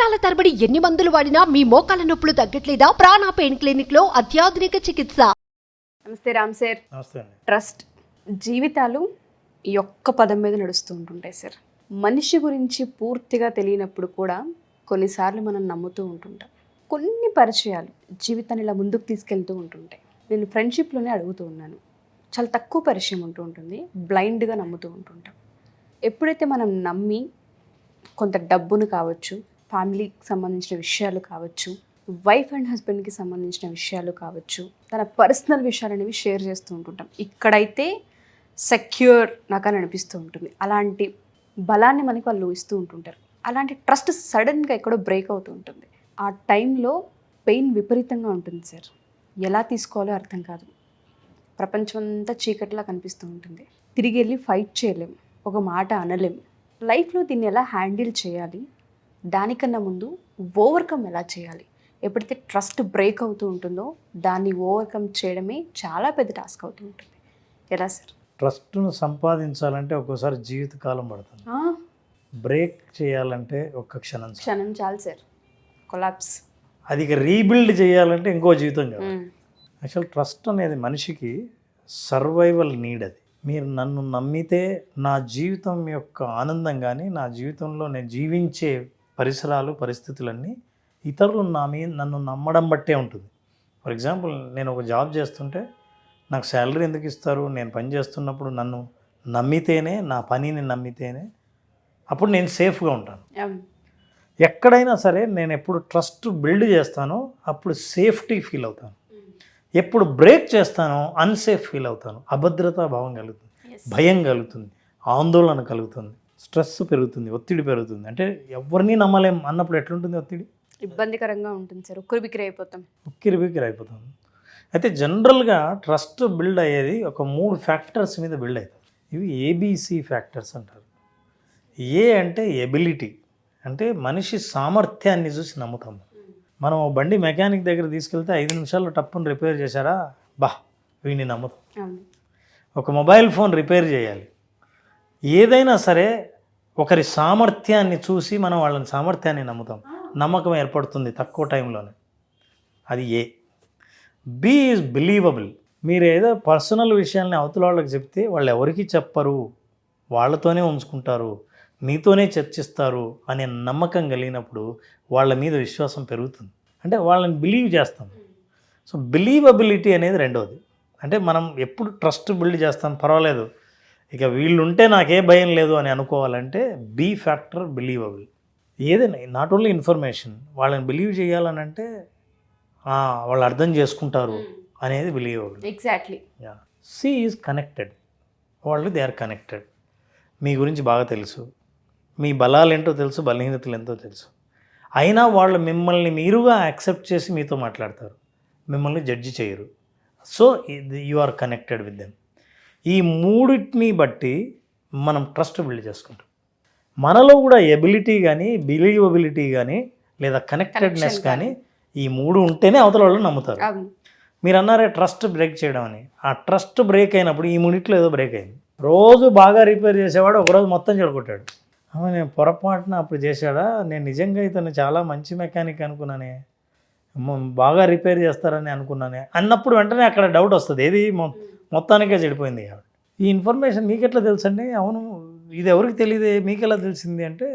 సంవత్సరాల తరబడి ఎన్ని మందులు వాడినా మీ మోకాల నొప్పులు తగ్గట్లేదా? ప్రాణ పెయిన్ క్లినిక్ లో అత్యాధునిక చికిత్స. నమస్తే రామ్ సార్. నమస్తే అండి. ట్రస్ట్ జీవితాలు ఈ ఒక్క పదం మీద నడుస్తూ ఉంటుంటాయి సార్. మనిషి గురించి పూర్తిగా తెలియనప్పుడు కూడా కొన్నిసార్లు మనం నమ్ముతూ ఉంటుంటాం. కొన్ని పరిచయాలు జీవితాన్ని ఇలా ముందుకు తీసుకెళ్తూ ఉంటుంటాయి. నేను ఫ్రెండ్షిప్లోనే అడుగుతూ ఉన్నాను. చాలా తక్కువ పరిచయం ఉంటూ ఉంటుంది, బ్లైండ్గా నమ్ముతూ ఉంటుంటాం. ఎప్పుడైతే మనం నమ్మి కొంత డబ్బును కావచ్చు, ఫ్యామిలీకి సంబంధించిన విషయాలు కావచ్చు, వైఫ్ అండ్ హస్బెండ్కి సంబంధించిన విషయాలు కావచ్చు, తన పర్సనల్ విషయాలు అనేవి షేర్ చేస్తూ ఉంటుంటాం. ఇక్కడైతే సెక్యూర్ నాకు అని అనిపిస్తూ ఉంటుంది. అలాంటి బలాన్ని మనకి వాళ్ళు ఇస్తూ ఉంటుంటారు. అలాంటి ట్రస్ట్ సడన్గా ఎక్కడో బ్రేక్ అవుతూ ఉంటుంది. ఆ టైంలో పెయిన్ విపరీతంగా ఉంటుంది సార్. ఎలా తీసుకోవాలో అర్థం కాదు. ప్రపంచం అంతా చీకటిలా కనిపిస్తూ ఉంటుంది. తిరిగి వెళ్ళి ఫైట్ చేయలేం, ఒక మాట అనలేం. లైఫ్లో దీన్ని ఎలా హ్యాండిల్ చేయాలి, దానికన్నా ముందు ఓవర్కమ్ ఎలా చేయాలి? ఎప్పుడైతే ట్రస్ట్ బ్రేక్ అవుతూ ఉంటుందో దాన్ని ఓవర్కమ్ చేయడమే చాలా పెద్ద టాస్క్ అవుతూ ఉంటుంది. ఎలా సార్? ట్రస్ట్ను సంపాదించాలంటే ఒక్కోసారి జీవితకాలం పడుతుంది. బ్రేక్ చేయాలంటే ఒక్క క్షణం చాలు సార్. కొలాప్స్. అది ఇక రీబిల్డ్ చేయాలంటే ఇంకో జీవితం కాదు. యాక్చువల్ ట్రస్ట్ అనేది మనిషికి సర్వైవల్ నీడ్. అది మీరు నన్ను నమ్మితే నా జీవితం యొక్క ఆనందం కానీ, నా జీవితంలో నేను జీవించే పరిసరాలు పరిస్థితులన్నీ ఇతరులు నన్ను నమ్మడం బట్టే ఉంటుంది. ఫర్ ఎగ్జాంపుల్, నేను ఒక జాబ్ చేస్తుంటే నాకు శాలరీ ఎందుకు ఇస్తారు? నేను పని చేస్తున్నప్పుడు నన్ను నమ్మితేనే, నా పనిని నమ్మితేనే అప్పుడు నేను సేఫ్గా ఉంటాను. ఎక్కడైనా సరే నేను ఎప్పుడు ట్రస్ట్ బిల్డ్ చేస్తానో అప్పుడు సేఫ్టీ ఫీల్ అవుతాను. ఎప్పుడు బ్రేక్ చేస్తానో అన్సేఫ్ ఫీల్ అవుతాను. అభద్రతా భావం కలుగుతుంది, భయం కలుగుతుంది, ఆందోళన కలుగుతుంది, స్ట్రెస్ పెరుగుతుంది, ఒత్తిడి పెరుగుతుంది. అంటే ఎవరిని నమ్మలేం అన్నప్పుడు ఎట్లుంటుంది? ఒత్తిడి ఇబ్బందికరంగా ఉంటుంది సార్. ఉక్కిరిబిక్కిరి అయిపోతాం. అయితే జనరల్గా ట్రస్ట్ బిల్డ్ అయ్యేది ఒక 3 ఫ్యాక్టర్స్ మీద బిల్డ్ అవుతుంది. ఇవి ఏబిసి ఫ్యాక్టర్స్ అంటారు. ఏ అంటే ఎబిలిటీ, అంటే మనిషి సామర్థ్యాన్ని చూసి నమ్ముతాము. మనం బండి మెకానిక్ దగ్గర తీసుకెళ్తే 5 నిమిషాల్లో టప్పును రిపేర్ చేశారా, వీడిని నమ్ముతాం. ఒక మొబైల్ ఫోన్ రిపేర్ చేయాలి, ఏదైనా సరే ఒకరి సామర్థ్యాన్ని చూసి మనం వాళ్ళని సామర్థ్యాన్ని నమ్ముతాం. నమ్మకం ఏర్పడుతుంది తక్కువ టైంలోనే. అది ఏ. B is believable. మీరు ఏదో పర్సనల్ విషయాల్ని అవతల వాళ్ళకి చెప్తే వాళ్ళు ఎవరికి చెప్పరు, వాళ్ళతోనే ఉంచుకుంటారు, మీతోనే చర్చిస్తారు అనే నమ్మకం కలిగినప్పుడు వాళ్ళ మీద విశ్వాసం పెరుగుతుంది. అంటే వాళ్ళని బిలీవ్ చేస్తాం. సో బిలీవబిలిటీ అనేది రెండవది. అంటే మనం ఎప్పుడు ట్రస్ట్ బిల్డ్ చేస్తాం, పర్వాలేదు ఇక వీళ్ళు ఉంటే నాకే భయం లేదు అని అనుకోవాలంటే బి ఫ్యాక్టర్ బిలీవబుల్. ఏదైనా నాట్ ఓన్లీ ఇన్ఫర్మేషన్, వాళ్ళని బిలీవ్ చేయాలని అంటే వాళ్ళు అర్థం చేసుకుంటారు అనేది believable. Exactly. C is connected. వాళ్ళు దే ఆర్ కనెక్టెడ్. మీ గురించి బాగా తెలుసు, మీ బలాలు ఏంటో తెలుసు, బలహీనతలు ఎంతో తెలుసు. అయినా వాళ్ళు మిమ్మల్ని మీరుగా యాక్సెప్ట్ చేసి మీతో మాట్లాడతారు, మిమ్మల్ని జడ్జి చేయరు. So you are connected with them. ఈ మూడింటిని బట్టి మనం ట్రస్ట్ బిల్డ్ చేసుకుంటాం. మనలో కూడా ఎబిలిటీ కానీ, బిలీవబిలిటీ కానీ, లేదా కనెక్టెడ్నెస్ కానీ, ఈ 3 ఉంటేనే అవతల వాళ్ళు నమ్ముతారు. మీరు అన్నారే ట్రస్ట్ బ్రేక్ చేయడం అని. ఆ ట్రస్ట్ బ్రేక్ అయినప్పుడు ఈ 3 ఏదో బ్రేక్ అయింది. రోజు బాగా రిపేర్ చేసేవాడు ఒకరోజు మొత్తం చెడగొట్టాడు. నేను పొరపాటున అప్పుడు చేశాడా, నేను నిజంగా ఇతను చాలా మంచి మెకానిక్ అనుకున్నానే, బాగా రిపేర్ చేస్తారని అనుకున్నానే అన్నప్పుడు వెంటనే అక్కడ డౌట్ వస్తుంది. ఏది మొత్తానికే చెడిపోయింది. ఈ ఇన్ఫర్మేషన్ మీకు ఎట్లా తెలుసండి? అవును, ఇది ఎవరికి తెలియదే, మీకు ఎలా తెలిసింది అంటే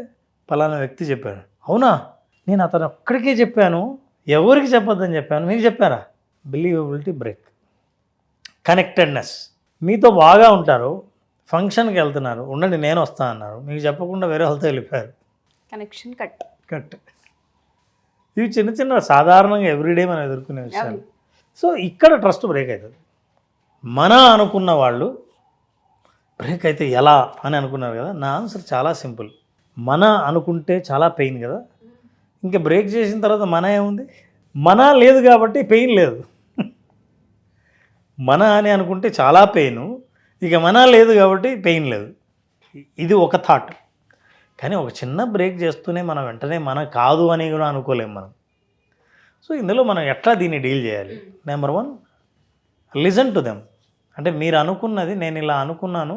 పలానా వ్యక్తి చెప్పాడు. అవునా, నేను అతను ఒక్కడికే చెప్పాను, ఎవరికి చెప్పొద్దని చెప్పాను, మీకు చెప్పారా? Believability break. కనెక్టెడ్నెస్. మీతో బాగా ఉంటారు, ఫంక్షన్కి వెళ్తున్నారు, ఉండండి నేను వస్తాను అన్నారు, మీకు చెప్పకుండా వేరే వాళ్ళతో వెళ్ళిపోయారు. Connection cut. ఇవి చిన్న చిన్న సాధారణంగా ఎవ్రీడే మనం ఎదుర్కొనే విషయాలు. సో ఇక్కడ ట్రస్ట్ బ్రేక్ అవుతుంది. మన అనుకున్న వాళ్ళు బ్రేక్ అయితే ఎలా అని అనుకున్నారు కదా. నా ఆన్సర్ చాలా సింపుల్. మన అనుకుంటే చాలా పెయిన్ కదా, ఇంకా బ్రేక్ చేసిన తర్వాత మన ఏముంది? మన లేదు కాబట్టి పెయిన్ లేదు. మన అని అనుకుంటే చాలా పెయిన్, ఇక మన లేదు కాబట్టి పెయిన్ లేదు. ఇది ఒక థాట్. కానీ ఒక చిన్న బ్రేక్ చేస్తూనే మనం వెంటనే మన కాదు అని కూడా అనుకోలేము మనం. సో ఇందులో మనం ఎట్లా దీన్ని డీల్ చేయాలి? Number 1, listen to them. అంటే మీరు అనుకున్నది, నేను ఇలా అనుకున్నాను,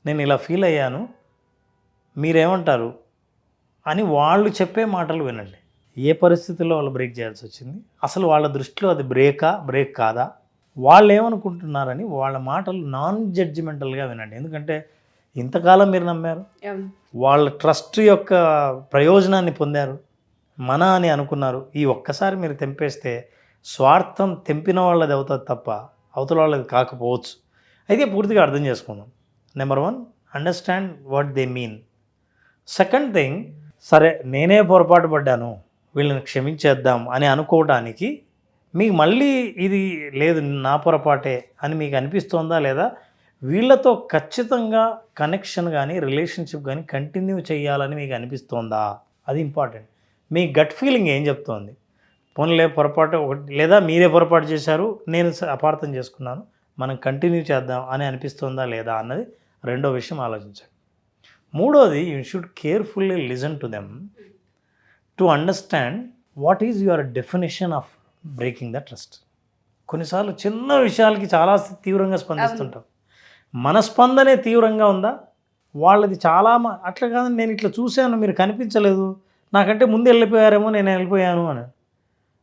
నేను ఇలా ఫీల్ అయ్యాను, మీరేమంటారు అని వాళ్ళు చెప్పే మాటలు వినండి. ఏ పరిస్థితుల్లో వాళ్ళు బ్రేక్ చేయాల్సి వచ్చింది, అసలు వాళ్ళ దృష్టిలో అది బ్రేక్ కాదా, వాళ్ళు ఏమనుకుంటున్నారని వాళ్ళ మాటలు నాన్ జడ్జిమెంటల్గా వినండి. ఎందుకంటే ఇంతకాలం మీరు నమ్మారు, వాళ్ళ ట్రస్ట్ యొక్క ప్రయోజనాన్ని పొందారు, మన అని అనుకున్నారు. ఈ ఒక్కసారి మీరు తెంపేస్తే స్వార్థం తెంపిన వాళ్ళది అవుతుంది తప్ప అవతల వాళ్ళది కాకపోవచ్చు. అయితే పూర్తిగా అర్థం చేసుకుందాం. Number 1, understand what they mean. Second thing, సరే నేనే పొరపాటు పడ్డాను, వీళ్ళని క్షమించేద్దాం అని అనుకోవడానికి మీకు మళ్ళీ ఇది లేదు నా పొరపాటే అని మీకు అనిపిస్తోందా, లేదా వీళ్ళతో ఖచ్చితంగా కనెక్షన్ కానీ రిలేషన్షిప్ కానీ కంటిన్యూ చేయాలని మీకు అనిపిస్తోందా? అది ఇంపార్టెంట్. మీ గట్ ఫీలింగ్ ఏం చెప్తోంది? పోన్లే పొరపాటు ఒకటి, లేదా మీరే పొరపాటు చేశారు, నేను అపార్థం చేసుకున్నాను, మనం కంటిన్యూ చేద్దాం అని అనిపిస్తోందా లేదా అన్నది రెండో విషయం ఆలోచించండి. మూడోది, you should carefully listen to them to understand what is your definition of breaking the trust. కొన్నిసార్లు చిన్న విషయాలకి చాలా తీవ్రంగా స్పందిస్తుంటాం. మన స్పందనే తీవ్రంగా ఉందా, వాళ్ళది చాలా అట్లా కాదని నేను ఇట్లా చూశాను మీరు కనిపించలేదు, నాకంటే ముందు వెళ్ళిపోయారేమో నేను వెళ్ళిపోయాను అని.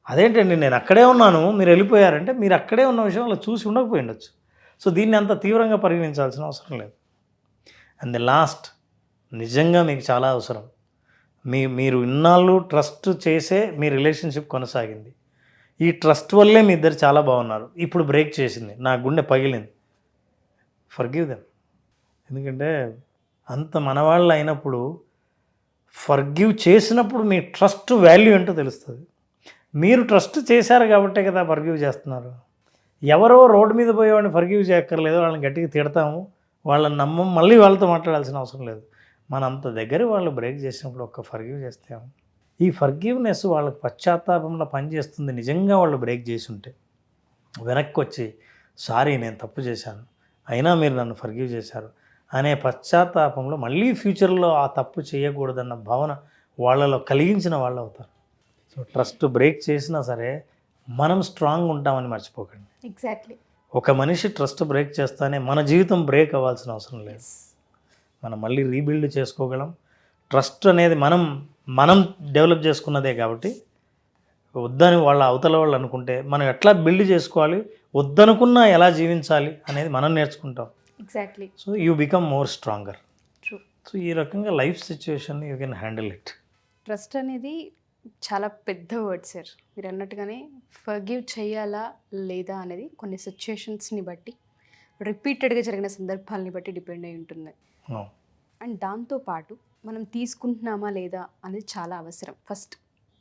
అదేంటండి నేను అక్కడే ఉన్నాను మీరు వెళ్ళిపోయారంటే మీరు అక్కడే ఉన్న విషయం వాళ్ళు చూసి ఉండకపోయి ఉండొచ్చు. సో దీన్ని అంత తీవ్రంగా పరిగణించాల్సిన అవసరం లేదు. అండ్ ది లాస్ట్, నిజంగా మీకు చాలా అవసరం, మీరు ఇన్నాళ్ళు ట్రస్ట్ చేసే మీ రిలేషన్షిప్ కొనసాగింది, ఈ ట్రస్ట్ వల్లే మీ ఇద్దరు చాలా బాగున్నారు, ఇప్పుడు బ్రేక్ చేసింది, నా గుండె పగిలింది, ఫర్గివ్ దెమ్. ఎందుకంటే అంత మనవాళ్ళు అయినప్పుడు ఫర్గివ్ చేసినప్పుడు మీ ట్రస్ట్ వాల్యూ ఏంటో తెలుస్తుంది. మీరు ట్రస్ట్ చేశారు కాబట్టే కదా ఫర్గివ్ చేస్తున్నారు. ఎవరో రోడ్డు మీద పోయేవాడిని ఫర్గివ్ చేయక్కర్లేదు, వాళ్ళని గట్టిగా తిడతాము, వాళ్ళని నమ్మం, మళ్ళీ వాళ్ళతో మాట్లాడాల్సిన అవసరం లేదు. మనంత దగ్గర వాళ్ళు బ్రేక్ చేసినప్పుడు ఒక్క ఫర్గివ్ చేస్తాము. ఈ ఫర్గివ్నెస్ వాళ్ళకి పశ్చాత్తాపంలో పనిచేస్తుంది. నిజంగా వాళ్ళు బ్రేక్ చేసి ఉంటే వెనక్కి వచ్చి సారీ నేను తప్పు చేశాను, అయినా మీరు నన్ను ఫర్గివ్ చేశారు అనే పశ్చాత్తాపంలో మళ్ళీ ఫ్యూచర్లో ఆ తప్పు చేయకూడదన్న భావన వాళ్ళలో కలిగించిన వాళ్ళు అవుతారు. సో ట్రస్ట్ బ్రేక్ చేసినా సరే మనం స్ట్రాంగ్ ఉంటామని మర్చిపోకండి. ఎగ్జాక్ట్లీ. ఒక మనిషి ట్రస్ట్ బ్రేక్ చేస్తానే మన జీవితం బ్రేక్ అవ్వాల్సిన అవసరం లేదు. మనం మళ్ళీ రీబిల్డ్ చేసుకోగలం. ట్రస్ట్ అనేది మనం డెవలప్ చేసుకున్నదే కాబట్టి వద్దని వాళ్ళ అవతల వాళ్ళు అనుకుంటే మనం ఎట్లా బిల్డ్ చేసుకోవాలి, వద్దనుకున్నా ఎలా జీవించాలి అనేది మనం నేర్చుకుంటాం. Exactly. So you become more stronger. True. So ఈ రకంగా life situation you can handle it. Trust అనేది చాలా పెద్ద వర్డ్ సార్. మీరు అన్నట్టుగానే ఫర్గివ్ చేయాలా లేదా అనేది కొన్ని సిచ్యుయేషన్స్ని బట్టి, రిపీటెడ్గా జరిగిన సందర్భాలని బట్టి డిపెండ్ అయి ఉంటుంది. అండ్ దాంతోపాటు మనం తీసుకుంటున్నామా లేదా అనేది చాలా అవసరం. ఫస్ట్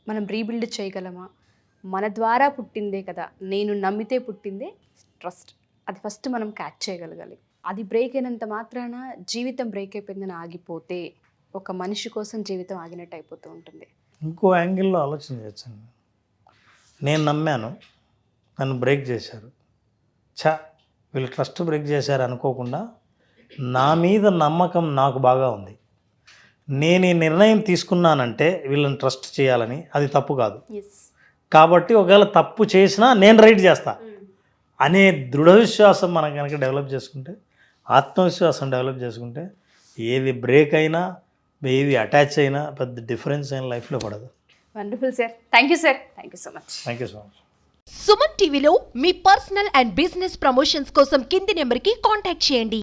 మనం రీబిల్డ్ చేయగలమా, మన ద్వారా పుట్టిందే కదా, నేను నమ్మితే పుట్టిందే ట్రస్ట్, అది ఫస్ట్ మనం క్యాచ్ చేయగలగాలి. అది బ్రేక్ అయినంత మాత్రాన జీవితం బ్రేక్ అయిపోయిందని ఆగిపోతే ఒక మనిషి కోసం జీవితం ఆగినట్టు అయిపోతూ ఉంటుంది. ఇంకో యాంగిల్లో ఆలోచన చేయొచ్చండి. నేను నమ్మాను, నన్ను బ్రేక్ చేశారు, వీళ్ళు ట్రస్ట్ బ్రేక్ చేశారు అనుకోకుండా నా మీద నమ్మకం నాకు బాగా ఉంది, నేను ఈ నిర్ణయం తీసుకున్నానంటే వీళ్ళని ట్రస్ట్ చేయాలని, అది తప్పు కాదు కాబట్టి ఒకవేళ తప్పు చేసినా నేను రైట్ చేస్తా అనే దృఢ విశ్వాసం మనం కనుక డెవలప్ చేసుకుంటే, ఆత్మవిశ్వాసం డెవలప్ చేసుకుంటే ఏది బ్రేక్ అయినా ఏది అటాచ్ అయినా పెద్ద డిఫరెన్స్ అయిన లైఫ్లో పడదు. Wonderful sir. Thank you sir. Thank you so much. Thank you so much. Suman టీవీలో మీ పర్సనల్ అండ్ బిజినెస్ ప్రమోషన్స్ కోసం కింది నెంబర్కి కాంటాక్ట్ చేయండి.